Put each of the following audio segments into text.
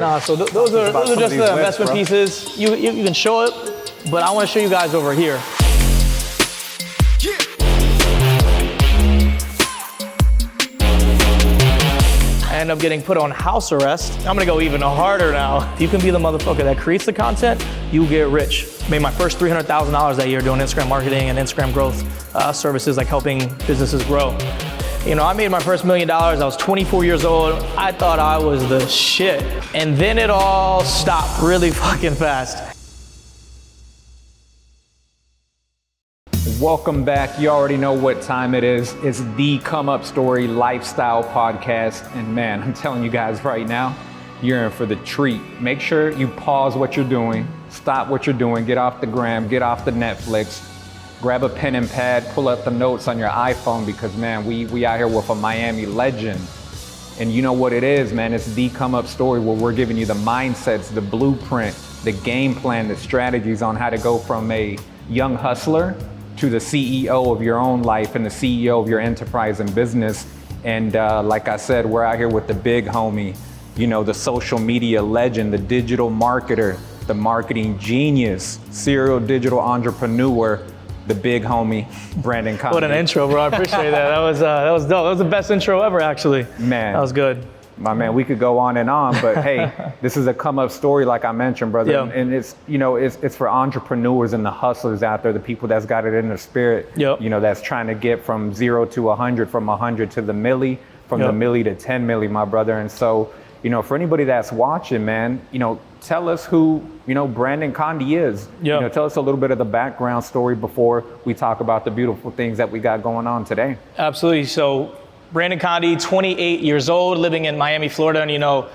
Nah, so those are just the investment pieces. You can show it, but I want to show you guys over here. I end up getting put on house arrest. I'm gonna go even harder now. If you can be the motherfucker that creates the content, you get rich. Made my first $300,000 that year doing Instagram marketing and Instagram growth services, like helping businesses grow. You know, I made my first $1 million. I was 24 years old. I thought I was the shit. And then it all stopped really fucking fast. Welcome back. You already know what time it is. It's the Come Up Story Lifestyle Podcast. And man, I'm telling you guys right now, you're in for the treat. Make sure you pause what you're doing, stop what you're doing, get off the gram, get off the Netflix, grab a pen and pad, pull up the notes on your iPhone, because man, we out here with a Miami legend. And you know what it is, man. It's the Come Up Story, where we're giving you the mindsets, the blueprint, the game plan, the strategies on how to go from a young hustler to the CEO of your own life and the CEO of your enterprise and business. And like I said, we're out here with the big homie, you know, the social media legend, the digital marketer, the marketing genius, serial digital entrepreneur, the big homie, Branden Condy. What an intro, bro. I appreciate that. That was dope. That was the best intro ever, actually. Man. That was good. My man, we could go on and on, but hey, this is a come up story, like I mentioned, brother. Yeah. And it's, you know, it's for entrepreneurs and the hustlers out there, the people that's got it in their spirit, Yep. you know, that's trying to get from 0 to 100, from 100 to the milli, from Yep. the milli to 10 milli, my brother. And so, you know, for anybody that's watching, man, you know, tell us who, you know, Branden Condy is. Yeah. You know, tell us a little bit of the background story before we talk about the beautiful things that we got going on today. Absolutely. So Branden Condy, 28 years old, living in Miami, Florida. And, you know,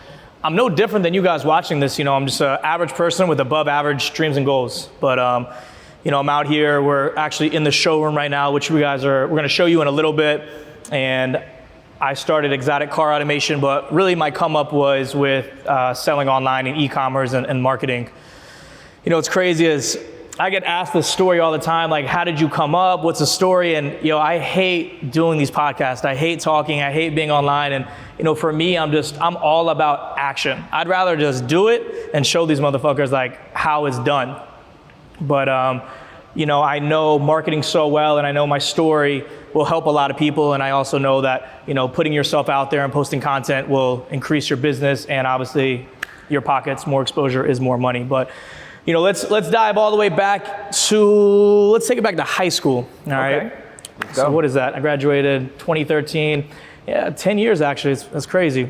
I'm no different than you guys watching this. You know, I'm just an average person with above average dreams and goals. But, you know, I'm out here. We're actually in the showroom right now, which we're going to show you in a little bit. And I started exotic car automation, but really my come up was with selling online and e-commerce and marketing. You know, what's crazy is I get asked this story all the time, like, how did you come up? What's the story? And, you know, I hate doing these podcasts. I hate talking. I hate being online. And, you know, for me, I'm all about action. I'd rather just do it and show these motherfuckers like how it's done. But, you know, I know marketing so well, and I know my story will help a lot of people. And I also know that, you know, putting yourself out there and posting content will increase your business, and obviously your pockets. More exposure is more money. But, you know, let's dive all the way back to, let's take it back to high school. All right. So what is that? I graduated 2013. Yeah, 10 years actually. That's crazy.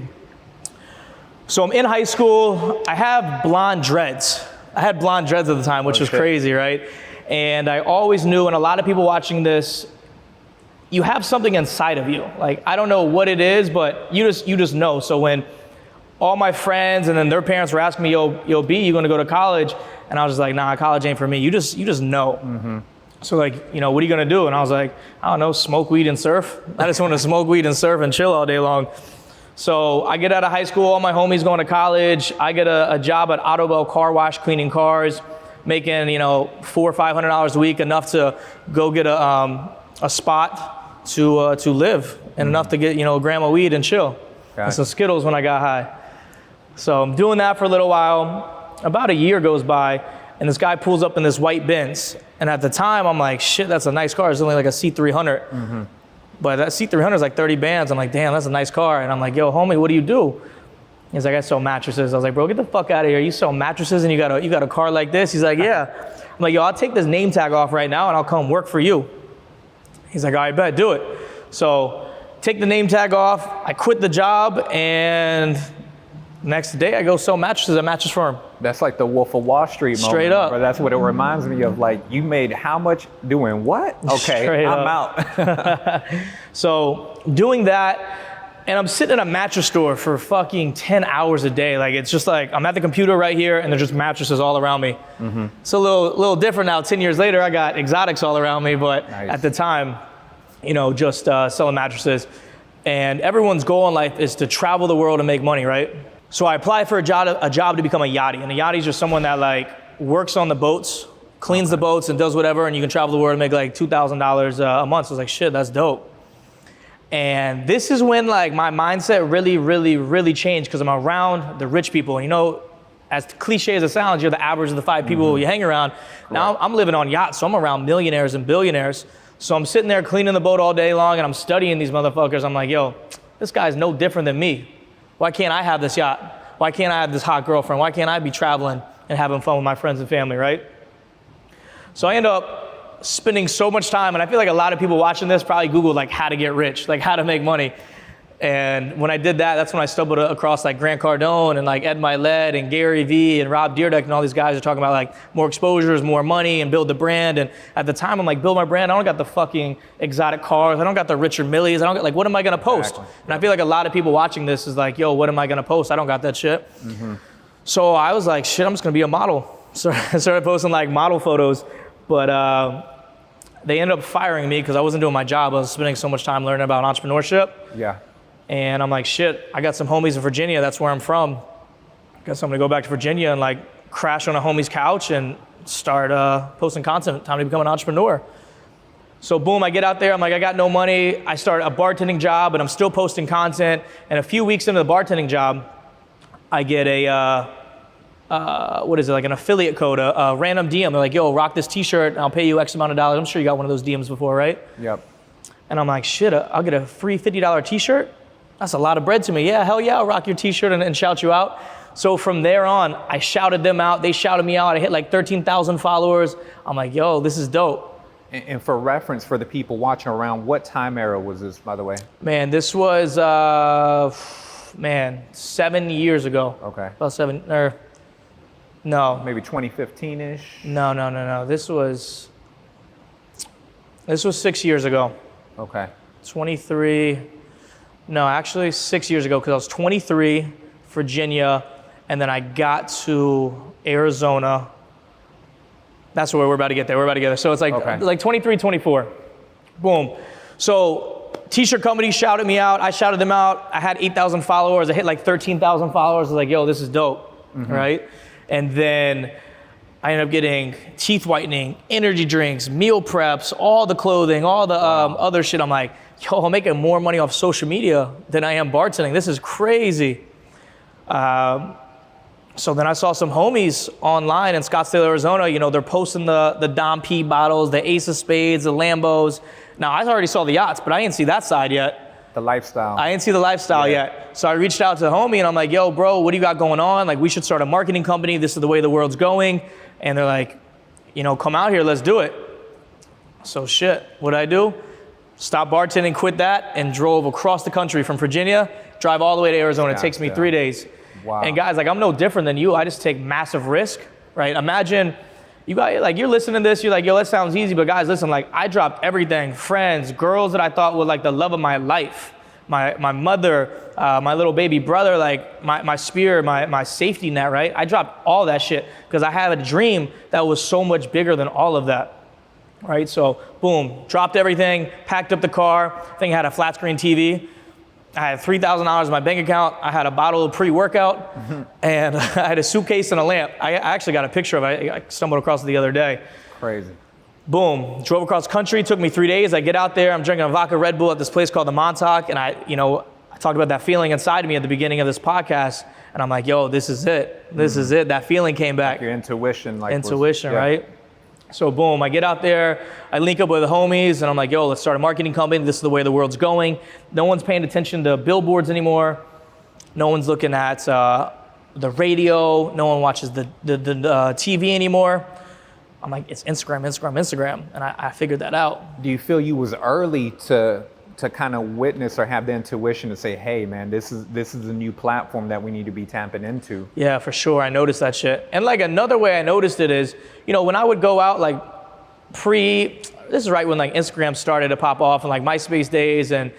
So I'm in high school. I have blonde dreads. I had blonde dreads at the time, which was crazy, right? And I always knew, and a lot of people watching this, you have something inside of you. Like, I don't know what it is, but you just know. So when all my friends and then their parents were asking me, yo, B, you gonna go to college? And I was just like, nah, college ain't for me. You just know. Mm-hmm. So like, you know, what are you gonna do? And I was like, I don't know, smoke weed and surf. I just want to smoke weed and surf and chill all day long. So I get out of high school, all my homies going to college. I get a job at Autobell Car Wash, cleaning cars, making, you know, $400 or $500 a week, enough to go get a spot to live, and enough to get, you know, a gram of weed and chill. Okay. And some Skittles when I got high. So I'm doing that for a little while. About a year goes by, and this guy pulls up in this white Benz. And at the time, I'm like, shit, that's a nice car. It's only like a C300. Mm-hmm. But that C300 is like 30 bands. I'm like, damn, that's a nice car. And I'm like, yo, homie, what do you do? He's like, I sell mattresses. I was like, bro, get the fuck out of here. You sell mattresses and you got a car like this? He's like, yeah. I'm like, yo, I'll take this name tag off right now and I'll come work for you. He's like, all right, bet, do it. So take the name tag off. I quit the job, and next day I go sell mattresses at Mattress Firm. That's like the Wolf of Wall Street moment. Straight up. Bro. That's what it reminds me of. Like, you made how much doing what? Okay, Straight I'm up. out. So doing that, and I'm sitting in a mattress store for fucking 10 hours a day. Like, it's just like, I'm at the computer right here and there's just mattresses all around me. Mm-hmm. It's a little different now. 10 years later, I got exotics all around me, but nice. At the time, you know, just selling mattresses. And everyone's goal in life is to travel the world and make money, right? So I applied for a job to become a yachty. And a yachty is just someone that like works on the boats, cleans the boats and does whatever, and you can travel the world and make like $2,000 a month. So I was like, shit, that's dope. And this is when like my mindset really changed, because I'm around the rich people. You know, as cliche as it sounds, you're the average of the 5 people you hang around. Now I'm living on yachts, so I'm around millionaires and billionaires. So I'm sitting there cleaning the boat all day long and I'm studying these motherfuckers. I'm like, yo, this guy's no different than me. Why can't I have this yacht? Why can't I have this hot girlfriend? Why can't I be traveling and having fun with my friends and family, right? So I end up spending so much time, and I feel like a lot of people watching this probably Googled like how to get rich, like how to make money. And when I did that, that's when I stumbled across like Grant Cardone and like Ed Milet and Gary Vee and Rob Dyrdek and all these guys are talking about like more exposures, more money, and build the brand. And at the time I'm like, build my brand. I don't got the fucking exotic cars. I don't got the Richard Millies. I don't got like, what am I gonna post? Exactly. And I feel like a lot of people watching this is like, yo, what am I gonna post? I don't got that shit. So I was like, shit, I'm just gonna be a model. So I started posting like model photos, but they ended up firing me because I wasn't doing my job. I was spending so much time learning about entrepreneurship. Yeah. And I'm like, shit, I got some homies in Virginia. That's where I'm from. Guess I'm gonna go back to Virginia and like crash on a homie's couch and start posting content. Time to become an entrepreneur. So boom, I get out there. I'm like, I got no money. I start a bartending job, and I'm still posting content. And a few weeks into the bartending job, I get a, what is it, like an affiliate code, a random DM. They're like, yo, rock this t-shirt and I'll pay you X amount of dollars. I'm sure you got one of those DMs before, right? Yep. And I'm like, shit, I'll get a free $50 t-shirt? That's a lot of bread to me. Yeah, hell yeah, I'll rock your t-shirt and shout you out. So from there on, I shouted them out. They shouted me out. I hit like 13,000 followers. I'm like, yo, this is dope. And for reference, for the people watching around, what time era was this, by the way? Man, this was, 7 years ago. Okay. About 7, or no. Maybe 2015-ish? No. This was 6 years ago. Okay. 23, no, actually 6 years ago, because I was 23, Virginia, and then I got to Arizona. That's where we're about to get there. So it's like, like 23, 24. Boom. So t-shirt company shouted me out. I shouted them out. I had 8,000 followers. I hit like 13,000 followers. I was like, yo, this is dope, right? And then I ended up getting teeth whitening, energy drinks, meal preps, all the clothing, all the other shit. I'm like, yo, I'm making more money off social media than I am bartending. This is crazy. So then I saw some homies online in Scottsdale, Arizona. You know, they're posting the Dom P bottles, the Ace of Spades, the Lambos. Now, I already saw the yachts, but I didn't see that side yet. The lifestyle. I didn't see the lifestyle yet. So I reached out to the homie and I'm like, yo, bro, what do you got going on? Like, we should start a marketing company. This is the way the world's going. And they're like, you know, come out here, let's do it. So shit, what did I do? Stopped bartending, quit that, and drove across the country from Virginia, drive all the way to Arizona. It takes me 3 days. Wow. And guys, like, I'm no different than you. I just take massive risk, right? Imagine you got, like, you're listening to this, you're like, yo, that sounds easy. But guys, listen, like, I dropped everything, friends, girls that I thought were like the love of my life, my mother, my little baby brother, like my spear, my safety net, right? I dropped all that shit because I had a dream that was so much bigger than all of that. Right, so boom, dropped everything, packed up the car. I think I had a flat screen TV. I had $3,000 in my bank account. I had a bottle of pre-workout, and I had a suitcase and a lamp. I actually got a picture of it. I stumbled across it the other day. Crazy. Boom, drove across country. Took me 3 days. I get out there. I'm drinking a vodka Red Bull at this place called the Montauk, and I talked about that feeling inside of me at the beginning of this podcast, and I'm like, yo, this is it. This is it. That feeling came back. Like your intuition. Right? So boom, I get out there, I link up with the homies, and I'm like, yo, let's start a marketing company. This is the way the world's going. No one's paying attention to billboards anymore. No one's looking at the radio. No one watches the TV anymore. I'm like, it's Instagram. And I figured that out. Do you feel you was early to kind of witness or have the intuition to say, hey man, this is a new platform that we need to be tapping into? Yeah, for sure. I noticed that shit. And like another way I noticed it is, you know, when I would go out like this is right when like Instagram started to pop off and like MySpace days, and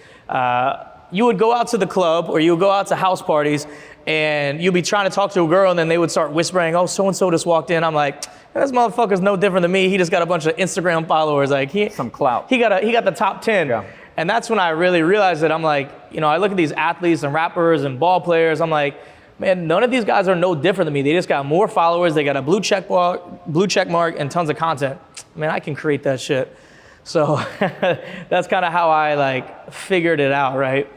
you would go out to the club or you would go out to house parties and you'd be trying to talk to a girl and then they would start whispering, oh, so-and-so just walked in. I'm like, this motherfucker's no different than me. He just got a bunch of Instagram followers. Like some clout. He got the top 10. Yeah. And that's when I really realized that I'm like, you know, I look at these athletes and rappers and ball players. I'm like, man, none of these guys are no different than me. They just got more followers. They got a blue check mark and tons of content. Man, I can create that shit. So that's kind of how I like figured it out, right?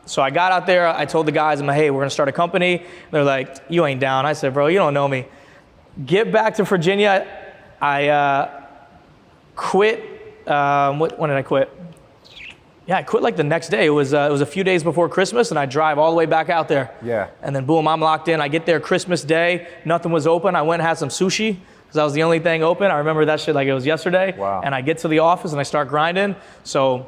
So I got out there, I told the guys, I'm like, hey, we're gonna start a company. They're like, you ain't down. I said, bro, you don't know me. Get back to Virginia. I quit, when did I quit? Yeah, I quit like the next day. It was a few days before Christmas, and I drive all the way back out there. Yeah. And then boom, I'm locked in. I get there Christmas Day, nothing was open. I went and had some sushi, because that was the only thing open. I remember that shit like it was yesterday. Wow. And I get to the office and I start grinding. So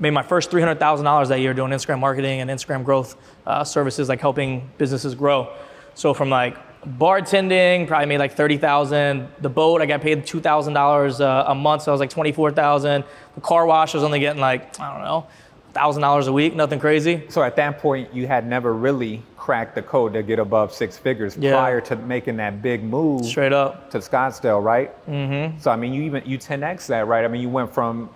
made my first $300,000 that year doing Instagram marketing and Instagram growth services, like helping businesses grow. So from like bartending, probably made like $30,000. The boat, I got paid $2,000 a month, so I was like $24,000. The car wash, I was only getting like, I don't know, $1,000 a week, nothing crazy. So at that point, you had never really cracked the code to get above 6 figures prior to making that big move. Straight up. To Scottsdale, right? Mm-hmm. So I mean, you 10x that, right? I mean, you went from,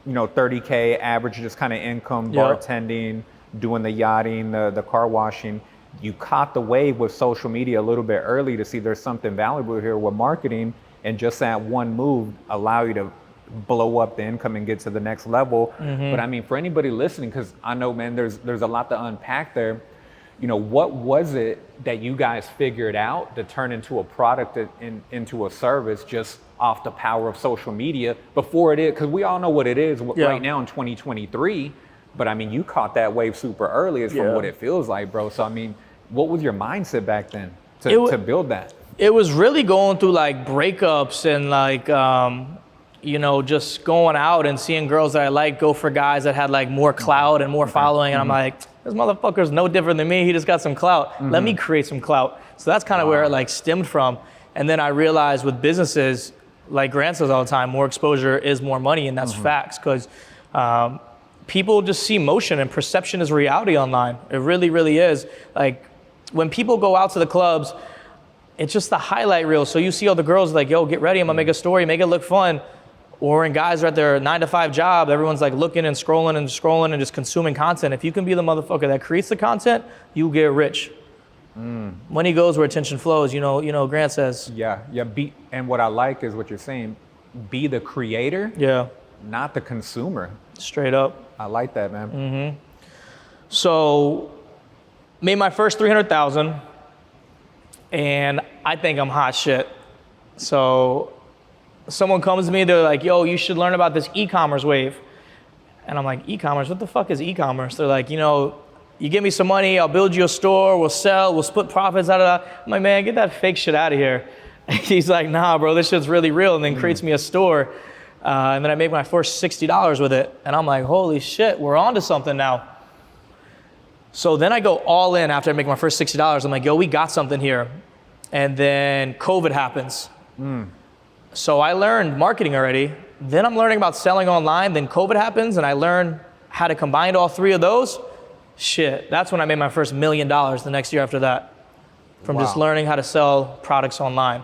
30K average, just kind of income, bartending, doing the yachting, the car washing. You caught the wave with social media a little bit early to see there's something valuable here with marketing, and just that one move allow you to blow up the income and get to the next level. Mm-hmm. But I mean, for anybody listening, because I know, man, there's a lot to unpack there. What was it that you guys figured out to turn into a product into a service just off the power of social media before it is? Because we all know what it is right now in 2023. But I mean, you caught that wave super early is from what it feels like, bro. So I mean, what was your mindset back then to build that? It was really going through like breakups and like, just going out and seeing girls that I like go for guys that had like more clout and more following. And I'm like, this motherfucker's no different than me. He just got some clout. Let me create some clout. So that's kind of where it like stemmed from. And then I realized with businesses, like Grant says all the time, more exposure is more money, and that's facts, because people just see motion, and perception is reality online. It really, really is. Like when people go out to the clubs, it's just the highlight reel. So you see all the girls like, yo, get ready, I'm gonna make a story, make it look fun. Or when guys are at their 9-to-5 job, everyone's like looking and scrolling and just consuming content. If you can be the motherfucker that creates the content, you get rich. Money goes where attention flows, Grant says. Yeah, and what I like is what you're saying, be the creator, not the consumer. Straight up. I like that, man. Mm-hmm. So, made my first $300,000, and I think I'm hot shit. So, someone comes to me, they're like, yo, you should learn about this e-commerce wave. And I'm like, e-commerce? What the fuck is e-commerce? They're like, you give me some money, I'll build you a store, we'll sell, we'll split profits out of that. I'm like, man, get that fake shit out of here. He's like, nah, bro, this shit's really real, and then creates me a store. And then I made my first $60 with it. And I'm like, holy shit, we're on to something now. So then I go all in after I make my first $60. I'm like, yo, we got something here. And then COVID happens. So I learned marketing already. Then I'm learning about selling online. Then COVID happens, and I learned how to combine all three of those. Shit, that's when I made my first $1 million the next year after that. From just learning how to sell products online.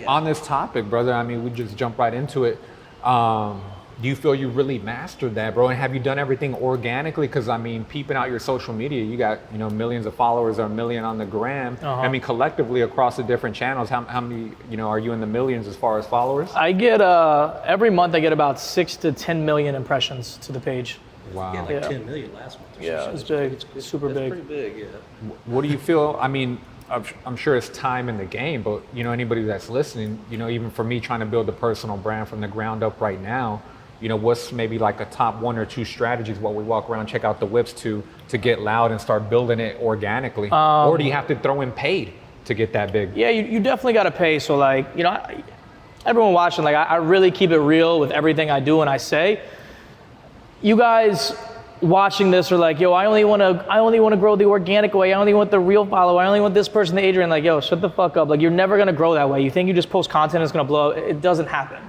On this topic, brother, I mean, we just jump right into it. Do you feel you really mastered that, bro? And have you done everything organically? Because I mean, peeping out your social media, you got millions of followers, or 1 million on the gram. I mean, collectively across the different channels, how many are you in the millions as far as followers? I get every month I get about 6 to 10 million impressions to the page. Wow. Yeah, like 10 million last month. Yeah, it's big. It's super big. It's pretty big, yeah. What do you feel? I mean, I'm sure it's time in the game, but anybody that's listening, even for me trying to build a personal brand from the ground up right now, what's maybe like a top 1 or 2 strategies while we walk around, check out the whips to get loud and start building it organically? Or do you have to throw in paid to get that big? Yeah, you definitely got to pay. So like, everyone watching, like I really keep it real with everything I do and I say. You guys watching this are like, yo, I only want to grow the organic way. I only want the real follower. I only want this person, the Adrian. Like, yo, shut the fuck up. Like, you're never going to grow that way. You think you just post content and it's going to blow up. It doesn't happen.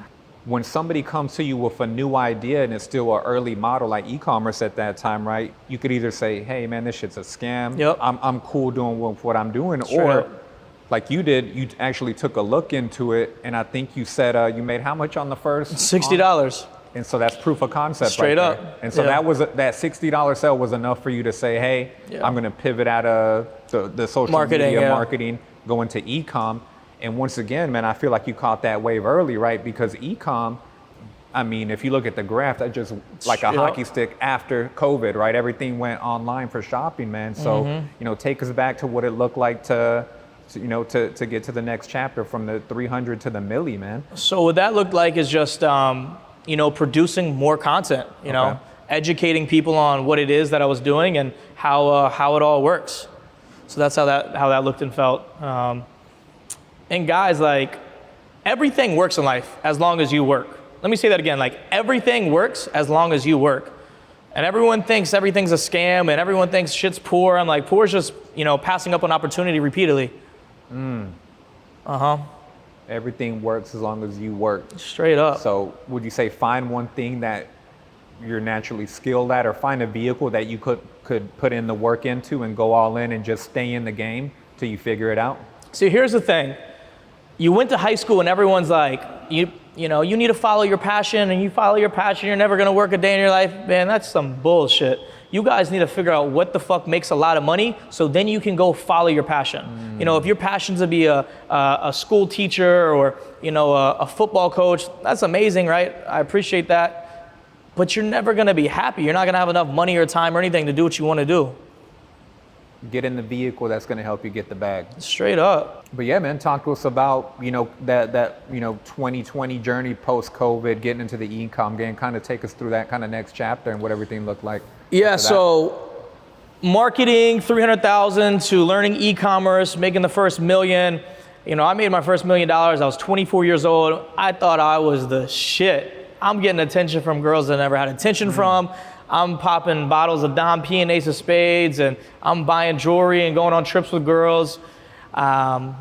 When somebody comes to you with a new idea and it's still an early model like e-commerce at that time, right? You could either say, hey man, this shit's a scam. Yep. I'm cool doing what I'm doing. Straight or up. like you did, you actually took a look into it, and I think you said you made how much on the first? $60. And so that's proof of concept. Straight right up. there. And so that $60 sale was enough for you to say, hey, I'm going to pivot out of the social media marketing, go into e-com. And once again, man, I feel like you caught that wave early, right? Because e-com, I mean, if you look at the graph, that just like a Yep. hockey stick after COVID, right? Everything went online for shopping, man. So, you know, take us back to what it looked like to get to the next chapter from the 300 to the milli, man. So what that looked like is just, you know, producing more content, you know, educating people on what it is that I was doing and how it all works. So that's how that looked and felt. And guys, like, everything works in life as long as you work. Let me say that again, like, everything works as long as you work. And everyone thinks everything's a scam and everyone thinks shit's poor. I'm like, poor is just, you know, passing up an opportunity repeatedly. Everything works as long as you work. Straight up. So would you say find one thing that you're naturally skilled at, or find a vehicle that you could put in the work into and go all in and just stay in the game till you figure it out? See, here's the thing. You went to high school and everyone's like, you know, you need to follow your passion, and you follow your passion, you're never gonna work a day in your life. Man, that's some bullshit. You guys need to figure out what the fuck makes a lot of money, so then you can go follow your passion. You know, if your passion's to be a school teacher or, you know, a football coach, that's amazing, right? I appreciate that. But you're never gonna be happy. You're not gonna have enough money or time or anything to do what you wanna do. Get in the vehicle that's gonna help you get the bag. Straight up. But yeah, man, talk to us about, you know, that you know, 2020 journey post-COVID, getting into the e-com game. Kind of take us through that kind of next chapter and what everything looked like. Yeah, so marketing, 300,000 to learning e-commerce, making the first $1 million. You know, I made my first $1 million. I was 24 years old. I thought I was the shit. I'm getting attention from girls that I never had attention from. I'm popping bottles of Dom P and Ace of Spades, and I'm buying jewelry and going on trips with girls. And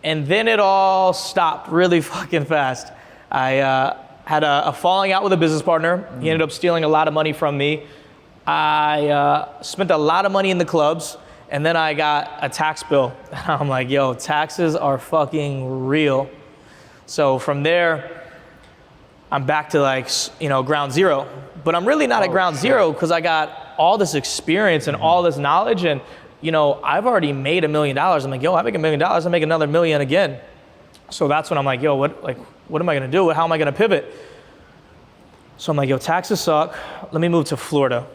then it all stopped really fucking fast. I had a falling out with a business partner. He ended up stealing a lot of money from me. I spent a lot of money in the clubs, and then I got a tax bill. I'm like, yo, taxes are fucking real. So from there, I'm back to, like, you know, ground zero. But I'm really not at ground zero, because I got all this experience and all this knowledge, and, you know, I've already made $1 million. I'm like, yo, I make $1 million, I make another $1 million again. So that's when I'm like, yo, what am I gonna do? How am I gonna pivot? So I'm like, yo, taxes suck. Let me move to Florida.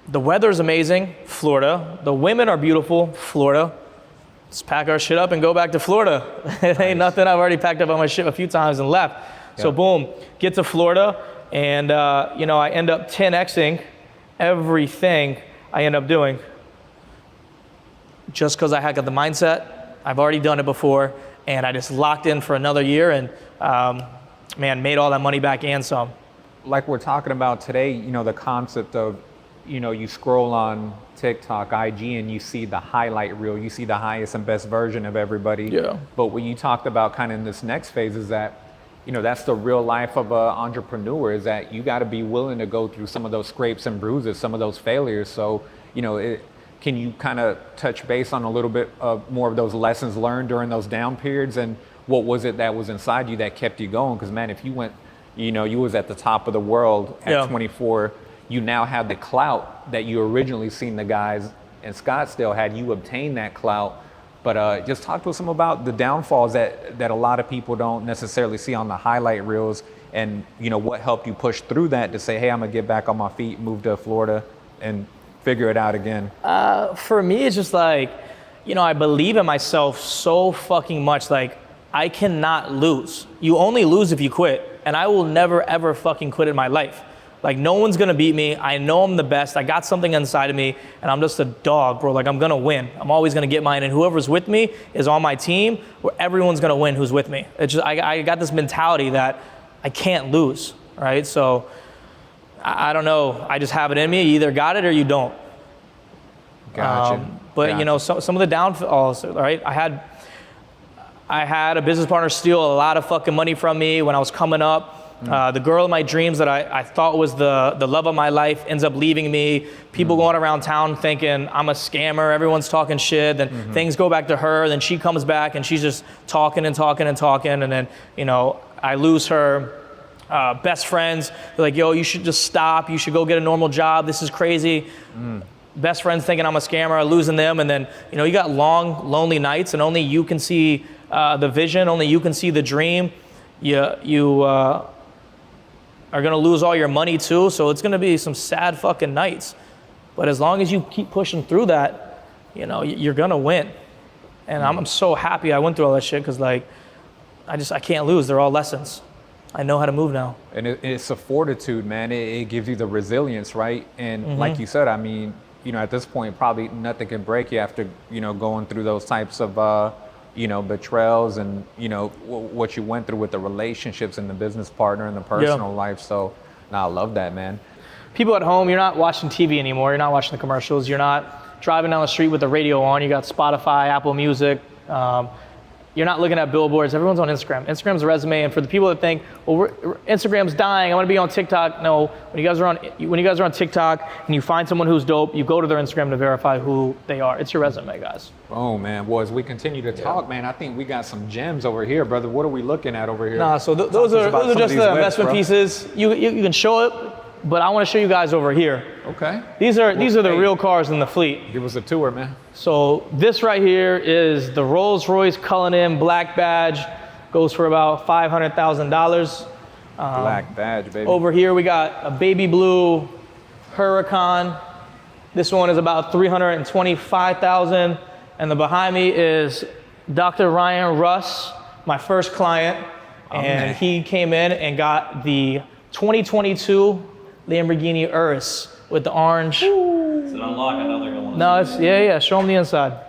The weather's amazing, Florida. The women are beautiful, Florida. Let's pack our shit up and go back to Florida. It ain't nothing. I've already packed up all my shit a few times and left. So boom, get to Florida, and you know, I end up 10xing everything I end up doing. Just because I had got the mindset, I've already done it before, and I just locked in for another year, and man, made all that money back and some. Like we're talking about today, you know, the concept of, you know, you scroll on TikTok, IG, and you see the highlight reel, you see the highest and best version of everybody. Yeah. But what you talked about kind of in this next phase is that, you know, that's the real life of an entrepreneur, is that you got to be willing to go through some of those scrapes and bruises, some of those failures. So, you know, can you kind of touch base on a little bit of more of those lessons learned during those down periods, and what was it that was inside you that kept you going? Because, man, if you went, you know, you was at the top of the world at 24, you now have the clout that you originally seen the guys in Scottsdale had. You obtained that clout. But just talk to us some about the downfalls that a lot of people don't necessarily see on the highlight reels, and, you know, what helped you push through that to say, hey, I'm gonna get back on my feet, move to Florida, and figure it out again. For me, it's just like, you know, I believe in myself so fucking much. Like, I cannot lose. You only lose if you quit, and I will never ever fucking quit in my life. Like, no one's gonna beat me. I know I'm the best. I got something inside of me, and I'm just a dog, bro. Like, I'm gonna win. I'm always gonna get mine, and whoever's with me is on my team, where everyone's gonna win who's with me. It's just, I got this mentality that I can't lose, right? So, I don't know. I just have it in me. You either got it or you don't. Gotcha. But you know, some of the downfalls, right? I had a business partner steal a lot of fucking money from me when I was coming up. The girl of my dreams that I thought was the love of my life ends up leaving me. People going around town thinking I'm a scammer. Everyone's talking shit. Then things go back to her. Then she comes back and she's just talking and talking and talking. And then, you know, I lose her. Best friends, they're like, yo, you should just stop. You should go get a normal job. This is crazy. Best friends thinking I'm a scammer, losing them. And then, you know, you got long, lonely nights, and only you can see the vision. Only you can see the dream. are gonna lose all your money too. So it's gonna be some sad fucking nights. But as long as you keep pushing through that, you know, you're gonna win. And I'm so happy I went through all that shit, because like, I can't lose. They're all lessons. I know how to move now. And it's a fortitude, man. It gives you the resilience, right? And like you said, I mean, you know, at this point, probably nothing can break you after, you know, going through those types of, you know, betrayals and, you know, what you went through with the relationships and the business partner and the personal life. So, I love that, man. People at home, you're not watching TV anymore. You're not watching the commercials. You're not driving down the street with the radio on. You got Spotify, Apple Music. You're not looking at billboards. Everyone's on Instagram. Instagram's a resume. And for the people that think, well, Instagram's dying, I want to be on TikTok. No, when you guys are on TikTok and you find someone who's dope, you go to their Instagram to verify who they are. It's your resume, guys. Oh man, well, as we continue to talk, man, I think we got some gems over here, brother. What are we looking at over here? Nah, so those are just the investment pieces. You can show it, but I want to show you guys over here. Okay. These are the real cars in the fleet. Give us a tour, man. So this right here is the Rolls-Royce Cullinan Black Badge. Goes for about $500,000. Black Badge, baby. Over here we got a baby blue Huracan. This one is about $325,000. And the behind me is Dr. Ryan Russ, my first client. And he came in and got the 2022 Lamborghini Urus with the orange. It's an unlock. I know they're gonna want to. No, it's yeah. Show them the inside.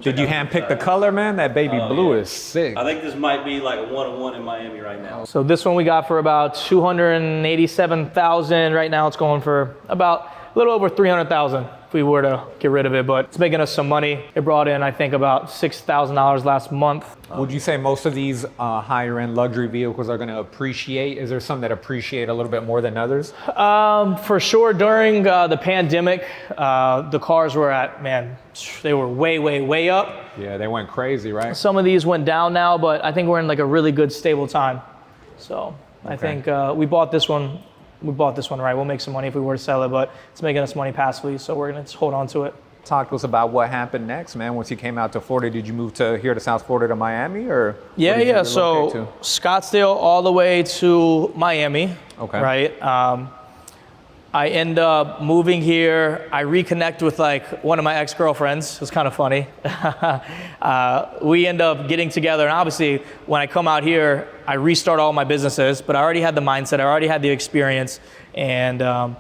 Did you handpick the color, man? That baby blue is sick. I think this might be like a 1-on-1 in Miami right now. So this one we got for about $287,000. Right now it's going for about a little over $300,000 if we were to get rid of it, but it's making us some money. It brought in, I think, about $6,000 last month. Would you say most of these higher end luxury vehicles are going to appreciate? Is there some that appreciate a little bit more than others? For sure, during the pandemic, the cars were at, man, they were way, way, way up. Yeah, they went crazy, right? Some of these went down now, but I think we're in like a really good, stable time. So I think we bought this one. We bought this one, right? We'll make some money if we were to sell it, but it's making us money passively, so we're gonna hold on to it. Talk to us about what happened next, man. Once you came out to Florida, did you move here to South Florida to Miami, or? Yeah. So Scottsdale all the way to Miami. Okay. Right. I end up moving here. I reconnect with like one of my ex-girlfriends. It's kind of funny. We end up getting together, and obviously when I come out here, I restart all my businesses, but I already had the mindset, I already had the experience, and I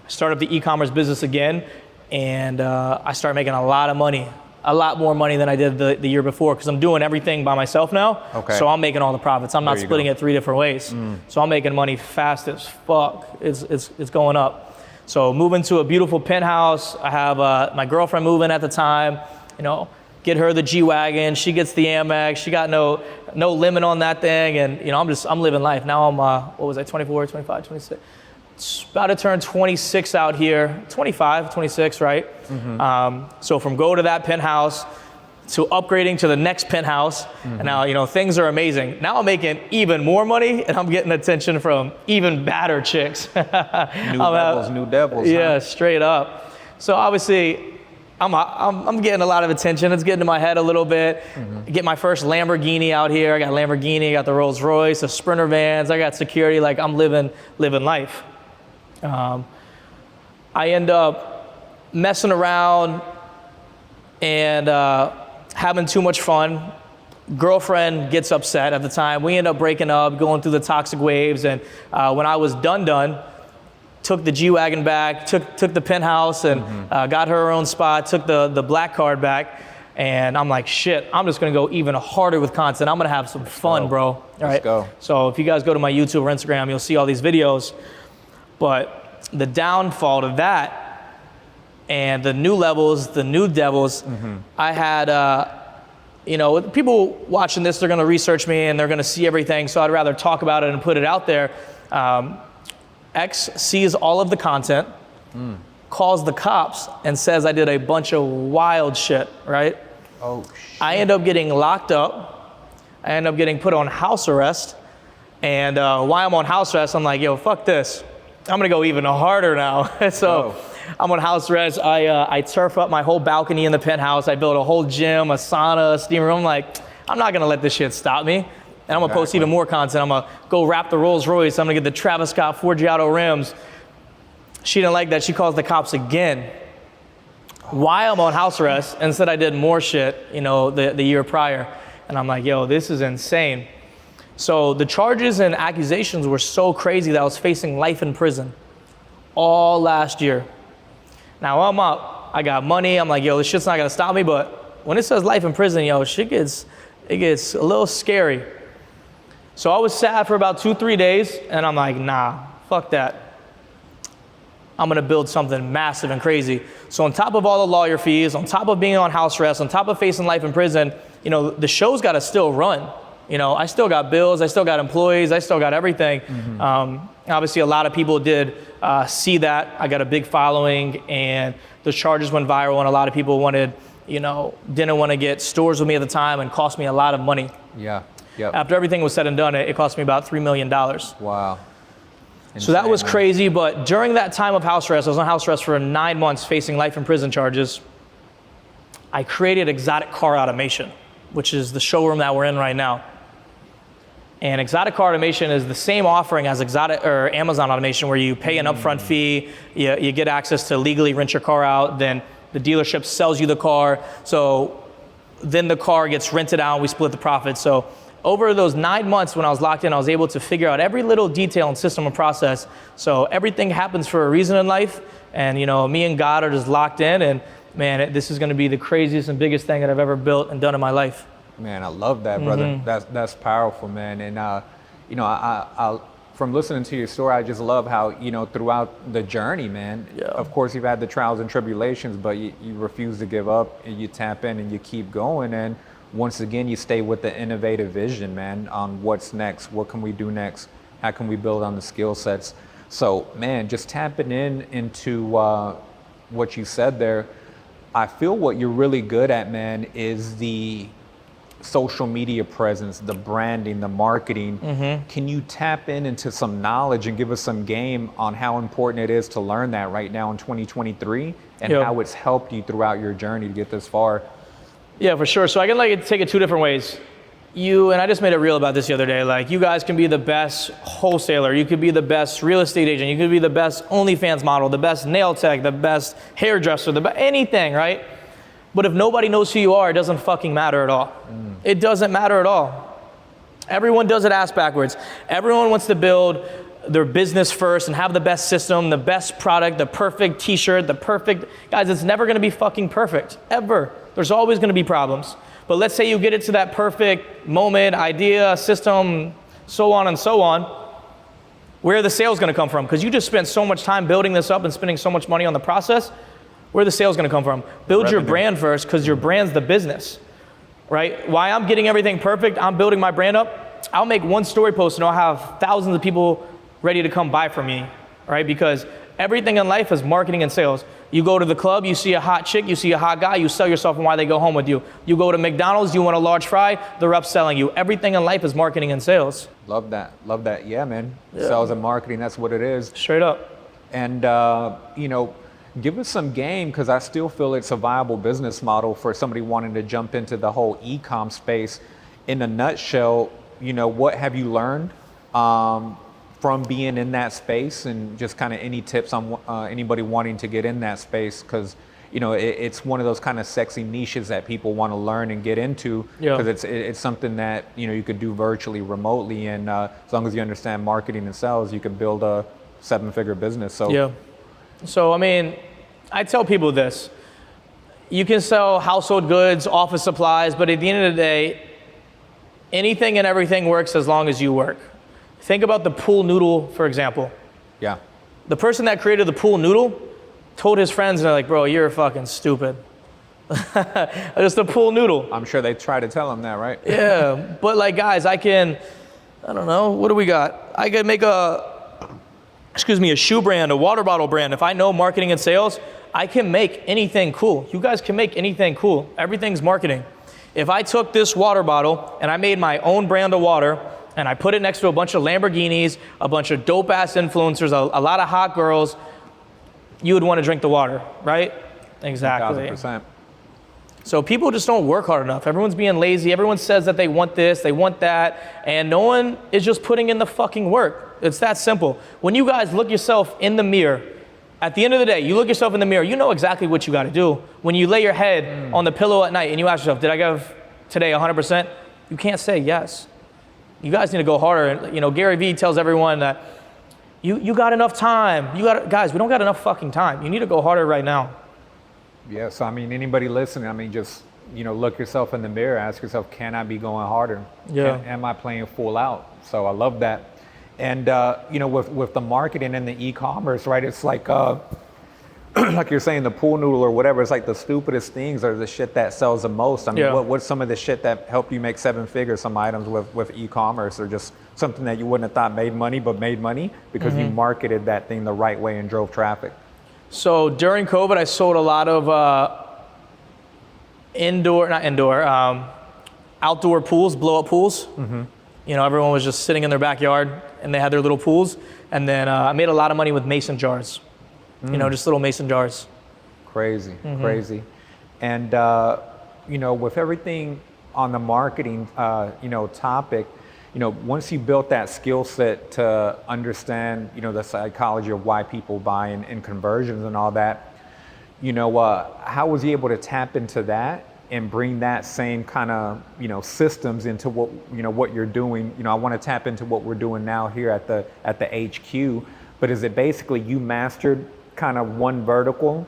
started up the e-commerce business again, and I started making a lot of money, a lot more money than I did the year before, because I'm doing everything by myself now. Okay. So I'm making all the profits. I'm not splitting it 3 different ways. So I'm making money fast as fuck. It's going up. So moving to a beautiful penthouse. I have my girlfriend moving at the time, you know, get her the G-Wagon. She gets the Amex. She got no limit on that thing. And, you know, I'm living life. Now I'm, 24, 25, 26. It's about to turn 26 out here, 25, 26, right? So from go to that penthouse to upgrading to the next penthouse. And now, you know, things are amazing. Now I'm making even more money, and I'm getting attention from even badder chicks. New devils. Yeah, huh? Straight up. So obviously, I'm getting a lot of attention. It's getting to my head a little bit. Get my first Lamborghini out here. I got Lamborghini, I got the Rolls Royce, the Sprinter vans. I got security. Like, I'm living life. I end up messing around and having too much fun. Girlfriend gets upset at the time. We end up breaking up, going through the toxic waves. And when I was done, took the G-Wagon back, took the penthouse, and got her own spot, took the black card back. And I'm like, shit, I'm just gonna go even harder with content. I'm gonna have some fun, bro. All right. Let's go. So if you guys go to my YouTube or Instagram, you'll see all these videos. But the downfall to that, and the new levels, the new devils, I had, you know, people watching this, they're gonna research me and they're gonna see everything, so I'd rather talk about it and put it out there. X sees all of the content, calls the cops, and says I did a bunch of wild shit, right? Oh, shit. I end up getting locked up. I end up getting put on house arrest. And while I'm on house arrest, I'm like, yo, fuck this. I'm gonna go even harder now. So I'm on house arrest. I turf up my whole balcony in the penthouse. I built a whole gym, a sauna, a steam room. I'm like, I'm not gonna let this shit stop me. And I'm gonna post even more content. I'm gonna go wrap the Rolls Royce. I'm gonna get the Travis Scott Forgiato rims. She didn't like that. She calls the cops again. While I'm on house arrest, and said I did more shit, you know, the year prior. And I'm like, yo, this is insane. So the charges and accusations were so crazy that I was facing life in prison all last year. Now I'm up, I got money. I'm like, yo, this shit's not gonna stop me. But when it says life in prison, yo, it gets a little scary. So I was sad for about 2-3 days, and I'm like, nah, fuck that. I'm gonna build something massive and crazy. So on top of all the lawyer fees, on top of being on house arrest, on top of facing life in prison, you know, the show's gotta still run. You know, I still got bills, I still got employees, I still got everything. Obviously a lot of people did see that. I got a big following, and the charges went viral, and a lot of people wanted, you know, didn't wanna get stores with me at the time, and cost me a lot of money. Yeah, yep. After everything was said and done, it cost me about $3 million. Wow. So that was crazy, but during that time of house arrest, I was on house arrest for 9 months facing life in prison charges. I created Exotic Car Automation, which is the showroom that we're in right now. And Exotic Car Automation is the same offering as Amazon Automation, where you pay an upfront fee, you get access to legally rent your car out, then the dealership sells you the car, so then the car gets rented out and we split the profit. So over those 9 months when I was locked in, I was able to figure out every little detail and system and process. So everything happens for a reason in life. And you know, me and God are just locked in, and man, this is gonna be the craziest and biggest thing that I've ever built and done in my life. Man, I love that, brother. That's powerful, man. And you know, I from listening to your story, I just love how, you know, throughout the journey, man, of course you've had the trials and tribulations, but you refuse to give up, and you tap in and you keep going. And once again, you stay with the innovative vision, man, on what's next, what can we do next, how can we build on the skill sets. So, man, just tapping into what you said there, I feel what you're really good at, man, is the social media presence, the branding, the marketing. Can you tap into some knowledge and give us some game on how important it is to learn that right now in 2023, and how it's helped you throughout your journey to get this far? Yeah, for sure. So I can take it 2 different ways. And I just made a reel about this the other day, like, you guys can be the best wholesaler, you could be the best real estate agent, you could be the best OnlyFans model, the best nail tech, the best hairdresser, anything, right? But if nobody knows who you are, it doesn't fucking matter at all. It doesn't matter at all. Everyone does it ass backwards. Everyone wants to build their business first and have the best system, the best product, the perfect t-shirt, guys, it's never gonna be fucking perfect, ever. There's always gonna be problems. But let's say you get it to that perfect moment, idea, system, so on and so on. Where are the sales gonna come from? Because you just spent so much time building this up and spending so much money on the process. Where are the sales gonna come from? Build your brand first, because your brand's the business, right? While I'm getting everything perfect, I'm building my brand up, I'll make one story post and I'll have thousands of people ready to come buy from me, right? Because everything in life is marketing and sales. You go to the club, you see a hot chick, you see a hot guy, you sell yourself and why they go home with you. You go to McDonald's, you want a large fry, they're upselling you. Everything in life is marketing and sales. Love that. Yeah, man. Sales and marketing, that's what it is. Straight up. And, you know, give us some game, because I still feel it's a viable business model for somebody wanting to jump into the whole e-com space. In a nutshell, you know, what have you learned from being in that space, and just kind of any tips on anybody wanting to get in that space? Because, you know, it's one of those kind of sexy niches that people want to learn and get into, because it's something that, you know, you could do virtually, remotely, and as long as you understand marketing and sales, you can build a 7-figure business. So So, I mean, I tell people this. You can sell household goods, office supplies, but at the end of the day, anything and everything works as long as you work. Think about the pool noodle, for example. Yeah. The person that created the pool noodle told his friends, and they're like, bro, you're fucking stupid. Just a pool noodle. I'm sure they try to tell him that, right? Yeah, but like, guys, I don't know, what do we got? I could make a shoe brand, a water bottle brand. If I know marketing and sales, I can make anything cool. You guys can make anything cool. Everything's marketing. If I took this water bottle and I made my own brand of water, and I put it next to a bunch of Lamborghinis, a bunch of dope ass influencers, a lot of hot girls, you would want to drink the water, right? Exactly. 1,000%. So people just don't work hard enough. Everyone's being lazy. Everyone says that they want this, they want that, and no one is just putting in the fucking work. It's that simple. When you guys look yourself in the mirror, at the end of the day, you look yourself in the mirror, you know exactly what you gotta do. When you lay your head on the pillow at night and you ask yourself, did I give today 100%? You can't say yes. You guys need to go harder. And you know, Gary Vee tells everyone that you got enough time. Guys, we don't got enough fucking time. You need to go harder right now. Yeah, so I mean, anybody listening, I mean, just, you know, look yourself in the mirror, ask yourself, can I be going harder? Yeah. Am I playing full out? So I love that. And, you know, with the marketing and the e-commerce, right, it's like, like you're saying, the pool noodle or whatever, it's like the stupidest things are the shit that sells the most. I mean, what's some of the shit that helped you make 7 figures, some items with e-commerce, or just something that you wouldn't have thought made money, but made money because you marketed that thing the right way and drove traffic? So during COVID, I sold a lot of outdoor pools, blow-up pools. You know, everyone was just sitting in their backyard and they had their little pools. And then I made a lot of money with mason jars. You know, just little mason jars. Crazy, crazy. And, you know, with everything on the marketing, you know, topic, you know, once you built that skill set to understand, you know, the psychology of why people buy and conversions and all that, you know, how was you able to tap into that and bring that same kind of, you know, systems into what, you know, what you're doing? You know, I want to tap into what we're doing now here at the HQ, but is it basically you mastered kind of one vertical